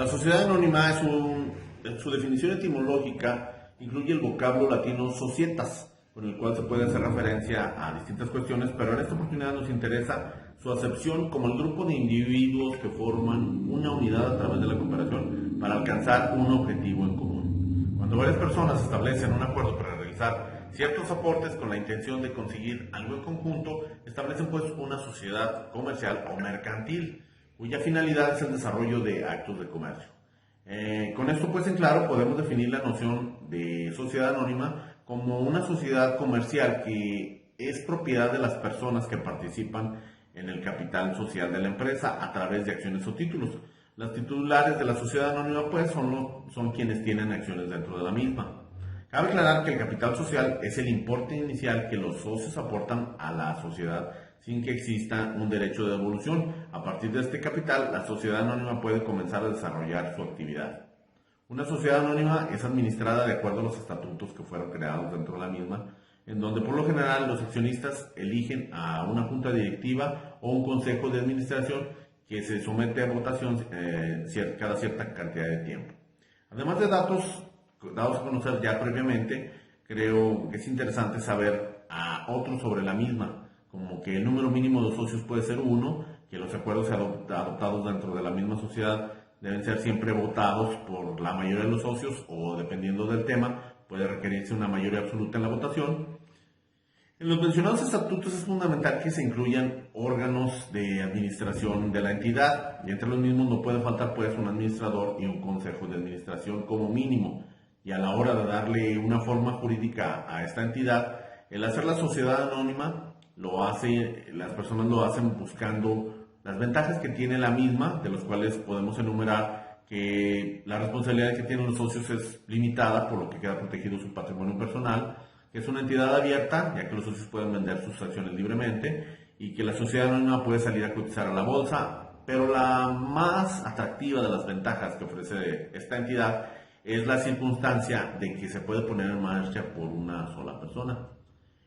La sociedad anónima su definición etimológica incluye el vocablo latino societas, con el cual se puede hacer referencia a distintas cuestiones, pero en esta oportunidad nos interesa su acepción como el grupo de individuos que forman una unidad a través de la cooperación para alcanzar un objetivo en común. Cuando varias personas establecen un acuerdo para realizar ciertos aportes con la intención de conseguir algo en conjunto, establecen pues una sociedad comercial o mercantil, cuya finalidad es el desarrollo de actos de comercio. Con esto pues en claro podemos definir la noción de sociedad anónima como una sociedad comercial que es propiedad de las personas que participan en el capital social de la empresa a través de acciones o títulos. Las titulares de la sociedad anónima pues son quienes tienen acciones dentro de la misma. Cabe aclarar que el capital social es el importe inicial que los socios aportan a la sociedad sin que exista un derecho de devolución. A partir de este capital, la sociedad anónima puede comenzar a desarrollar su actividad. Una sociedad anónima es administrada de acuerdo a los estatutos que fueron creados dentro de la misma, en donde por lo general los accionistas eligen a una junta directiva o un consejo de administración que se somete a votación cada cierta cantidad de tiempo. Además de datos dados a conocer ya previamente, creo que es interesante saber a otros sobre la misma, como que el número mínimo de socios puede ser 1, que los acuerdos adoptados dentro de la misma sociedad deben ser siempre votados por la mayoría de los socios o dependiendo del tema puede requerirse una mayoría absoluta en la votación. En los mencionados estatutos es fundamental que se incluyan órganos de administración de la entidad y entre los mismos no puede faltar pues un administrador y un consejo de administración como mínimo. Y a la hora de darle una forma jurídica a esta entidad, el hacer la sociedad anónima las personas lo hacen buscando las ventajas que tiene la misma, de los cuales podemos enumerar que la responsabilidad que tienen los socios es limitada, por lo que queda protegido su patrimonio personal, que es una entidad abierta, ya que los socios pueden vender sus acciones libremente, y que la sociedad anónima puede salir a cotizar a la bolsa, pero la más atractiva de las ventajas que ofrece esta entidad es la circunstancia de que se puede poner en marcha por una sola persona.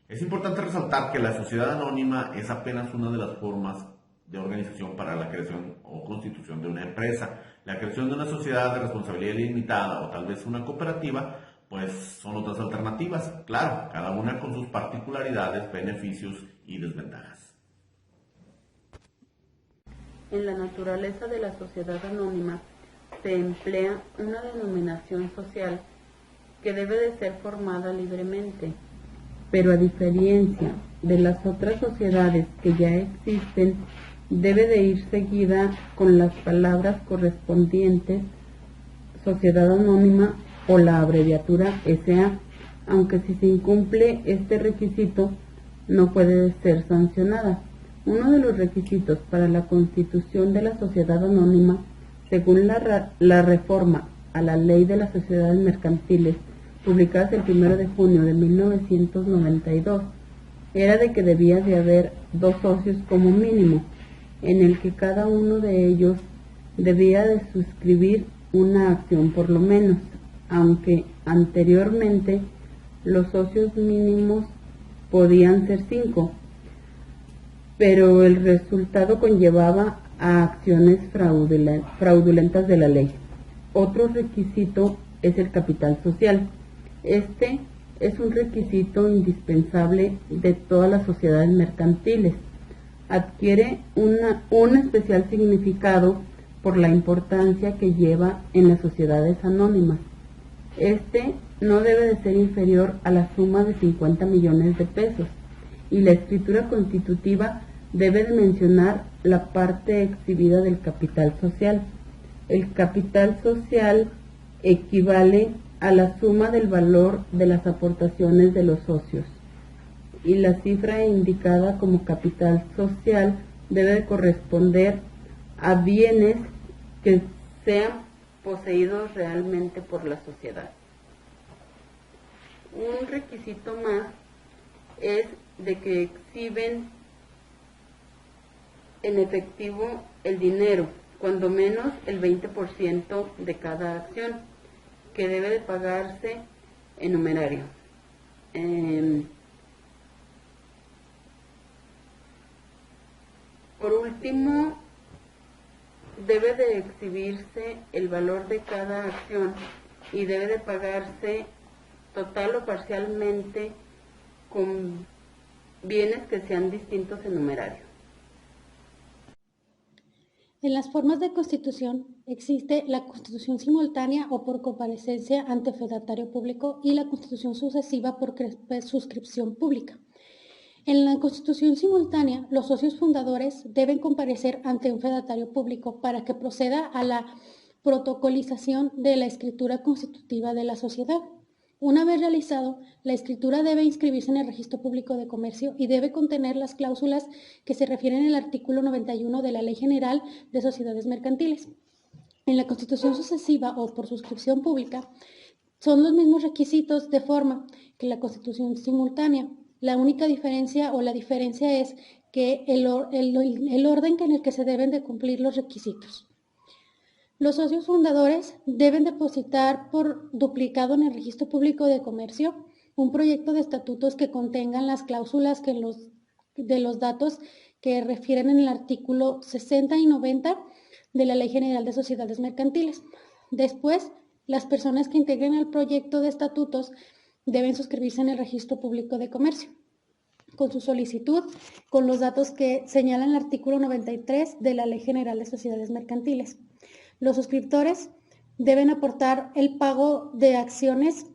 Es importante resaltar que la sociedad anónima es apenas una de las formas de organización para la creación o constitución de una empresa. La creación de una sociedad de responsabilidad limitada o tal vez una cooperativa, pues son otras alternativas. Claro, cada una con sus particularidades, beneficios y desventajas. En la naturaleza de la sociedad anónima se emplea una denominación social que debe de ser formada libremente, pero a diferencia de las otras sociedades que ya existen, debe de ir seguida con las palabras correspondientes, sociedad anónima o la abreviatura SA, aunque si se incumple este requisito no puede ser sancionada. Uno de los requisitos para la constitución de la sociedad anónima, según la reforma a la Ley de las Sociedades Mercantiles, publicadas el 1 de junio de 1992, era de que debía de haber 2 socios como mínimo, en el que cada uno de ellos debía de suscribir una acción por lo menos, aunque anteriormente los socios mínimos podían ser 5, pero el resultado conllevaba a acciones fraudulentas de la ley. Otro requisito es el capital social. Este es un requisito indispensable de todas las sociedades mercantiles. Adquiere un especial significado por la importancia que lleva en las sociedades anónimas. Este no debe de ser inferior a la suma de 50 millones de pesos y la escritura constitutiva debe de mencionar la parte exhibida del capital social. El capital social equivale a la suma del valor de las aportaciones de los socios y la cifra indicada como capital social debe de corresponder a bienes que sean poseídos realmente por la sociedad. Un requisito más es de que exhiben en efectivo el dinero, cuando menos el 20% de cada acción, que debe de pagarse en numerario. Por último, debe de exhibirse el valor de cada acción y debe de pagarse total o parcialmente con bienes que sean distintos en numerario. En las formas de constitución existe la constitución simultánea o por comparecencia ante fedatario público y la constitución sucesiva por suscripción pública. En la constitución simultánea, los socios fundadores deben comparecer ante un fedatario público para que proceda a la protocolización de la escritura constitutiva de la sociedad. Una vez realizado, la escritura debe inscribirse en el Registro Público de Comercio y debe contener las cláusulas que se refieren al artículo 91 de la Ley General de Sociedades Mercantiles. En la Constitución sucesiva o por suscripción pública son los mismos requisitos de forma que la Constitución simultánea. La única diferencia o la diferencia es que el orden en el que se deben de cumplir los requisitos. Los socios fundadores deben depositar por duplicado en el Registro Público de Comercio un proyecto de estatutos que contengan las cláusulas de los datos que refieren en el artículo 60 y 90 de la Ley General de Sociedades Mercantiles. Después, las personas que integren el proyecto de estatutos deben suscribirse en el Registro Público de Comercio con su solicitud, con los datos que señala el artículo 93 de la Ley General de Sociedades Mercantiles. Los suscriptores deben aportar el pago de acciones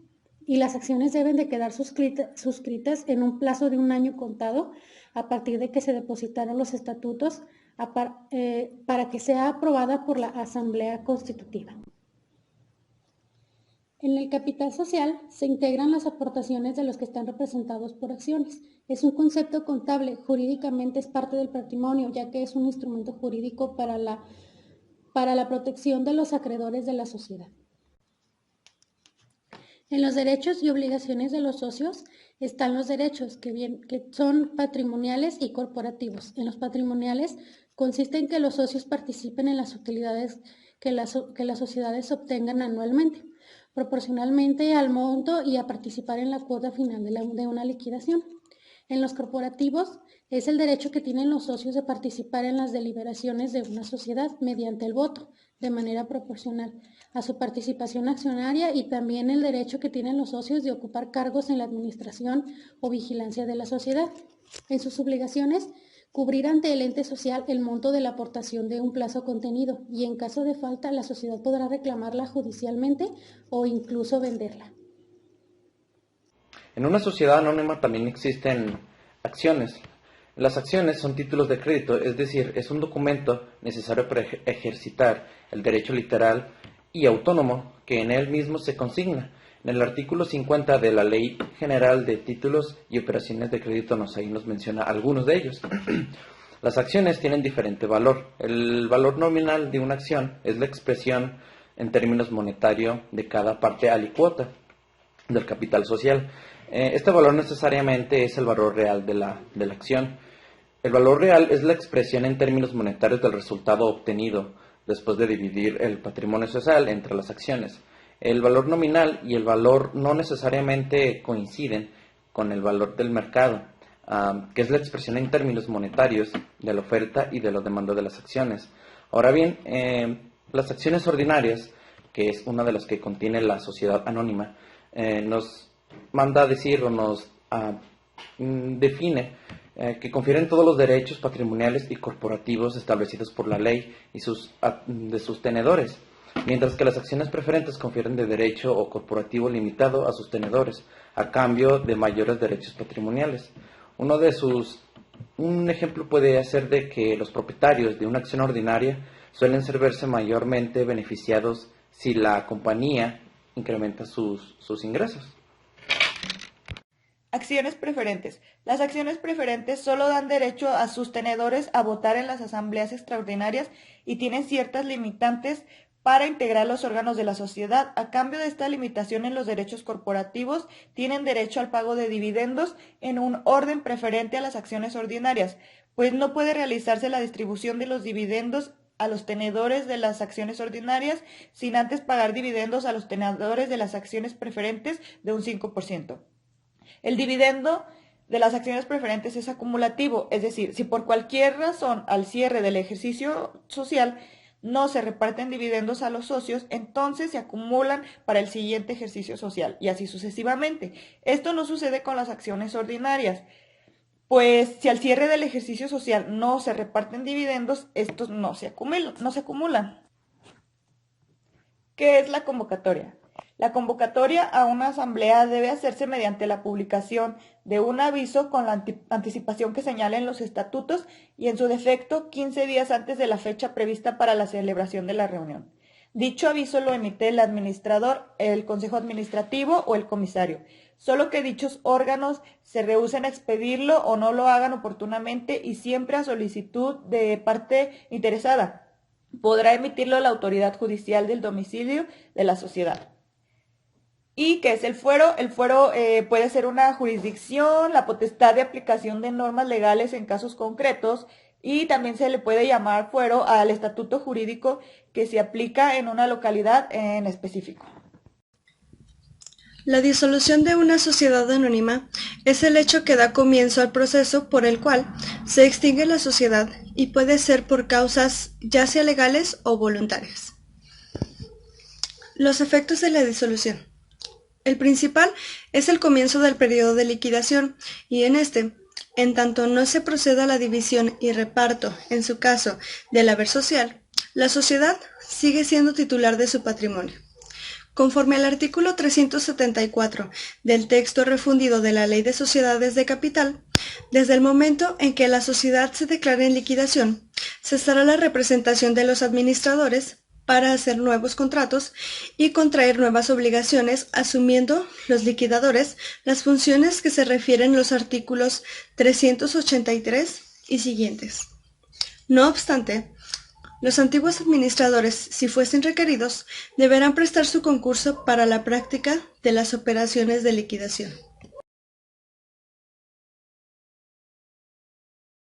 y las acciones deben de quedar suscritas en un plazo de 1 año contado a partir de que se depositaron los estatutos para que sea aprobada por la Asamblea Constitutiva. En el capital social se integran las aportaciones de los que están representados por acciones. Es un concepto contable, jurídicamente es parte del patrimonio, ya que es un instrumento jurídico para la protección de los acreedores de la sociedad. En los derechos y obligaciones de los socios están los derechos que son patrimoniales y corporativos. En los patrimoniales consiste en que los socios participen en las utilidades que las sociedades obtengan anualmente, proporcionalmente al monto y a participar en la cuota final de una liquidación. En los corporativos es el derecho que tienen los socios de participar en las deliberaciones de una sociedad mediante el voto, de manera proporcional a su participación accionaria, y también el derecho que tienen los socios de ocupar cargos en la administración o vigilancia de la sociedad. En sus obligaciones, cubrir ante el ente social el monto de la aportación de un plazo contenido, y en caso de falta la sociedad podrá reclamarla judicialmente o incluso venderla. En una sociedad anónima también existen acciones. Las acciones son títulos de crédito, es decir, es un documento necesario para ejercitar el derecho literal y autónomo que en él mismo se consigna. En el artículo 50 de la Ley General de Títulos y Operaciones de Crédito nos menciona algunos de ellos. Las acciones tienen diferente valor. El valor nominal de una acción es la expresión en términos monetarios de cada parte alicuota del capital social. Este valor necesariamente es el valor real de la acción. El valor real es la expresión en términos monetarios del resultado obtenido después de dividir el patrimonio social entre las acciones. El valor nominal y el valor no necesariamente coinciden con el valor del mercado, que es la expresión en términos monetarios de la oferta y de la demanda de las acciones. Ahora bien, las acciones ordinarias, que es una de las que contiene la sociedad anónima, nos manda a decir o nos define que confieren todos los derechos patrimoniales y corporativos establecidos por la ley y de sus tenedores, mientras que las acciones preferentes confieren de derecho o corporativo limitado a sus tenedores, a cambio de mayores derechos patrimoniales. Un ejemplo puede ser de que los propietarios de una acción ordinaria suelen verse mayormente beneficiados si la compañía incrementa sus ingresos. Acciones preferentes. Las acciones preferentes solo dan derecho a sus tenedores a votar en las asambleas extraordinarias y tienen ciertas limitantes para integrar los órganos de la sociedad. A cambio de esta limitación en los derechos corporativos, tienen derecho al pago de dividendos en un orden preferente a las acciones ordinarias, pues no puede realizarse la distribución de los dividendos a los tenedores de las acciones ordinarias sin antes pagar dividendos a los tenedores de las acciones preferentes de un 5%. El dividendo de las acciones preferentes es acumulativo, es decir, si por cualquier razón al cierre del ejercicio social no se reparten dividendos a los socios, entonces se acumulan para el siguiente ejercicio social y así sucesivamente. Esto no sucede con las acciones ordinarias, pues si al cierre del ejercicio social no se reparten dividendos, estos no se acumulan. ¿Qué es la convocatoria? La convocatoria a una asamblea debe hacerse mediante la publicación de un aviso con la anticipación que señalen los estatutos y en su defecto 15 días antes de la fecha prevista para la celebración de la reunión. Dicho aviso lo emite el administrador, el consejo administrativo o el comisario, solo que dichos órganos se rehúsen a expedirlo o no lo hagan oportunamente y siempre a solicitud de parte interesada. Podrá emitirlo la autoridad judicial del domicilio de la sociedad. ¿Y qué es el fuero? El fuero puede ser una jurisdicción, la potestad de aplicación de normas legales en casos concretos y también se le puede llamar fuero al estatuto jurídico que se aplica en una localidad en específico. La disolución de una sociedad anónima es el hecho que da comienzo al proceso por el cual se extingue la sociedad y puede ser por causas ya sea legales o voluntarias. Los efectos de la disolución. El principal es el comienzo del periodo de liquidación y en tanto no se proceda a la división y reparto, en su caso, del haber social, la sociedad sigue siendo titular de su patrimonio. Conforme al artículo 374 del texto refundido de la Ley de Sociedades de Capital, desde el momento en que la sociedad se declare en liquidación, cesará la representación de los administradores para hacer nuevos contratos y contraer nuevas obligaciones, asumiendo los liquidadores las funciones que se refieren a los artículos 383 y siguientes. No obstante, los antiguos administradores, si fuesen requeridos, deberán prestar su concurso para la práctica de las operaciones de liquidación.